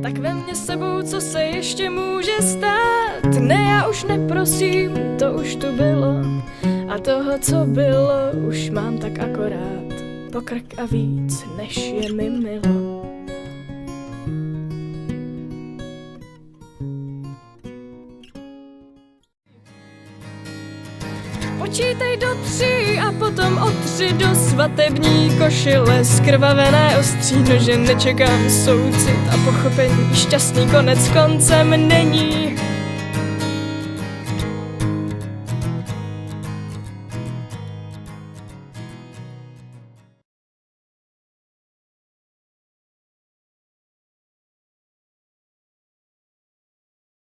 tak vem mě s sebou, co se ještě může stát. Ne, já už neprosím, to už tu bylo, a toho, co bylo, už mám tak akorát po krk a víc, než je mi milo. Počítej do 3 a potom od 3 do svatební košile. Skrvavené ostří nože, nečekám soucit a pochopení, šťastný konec koncem není.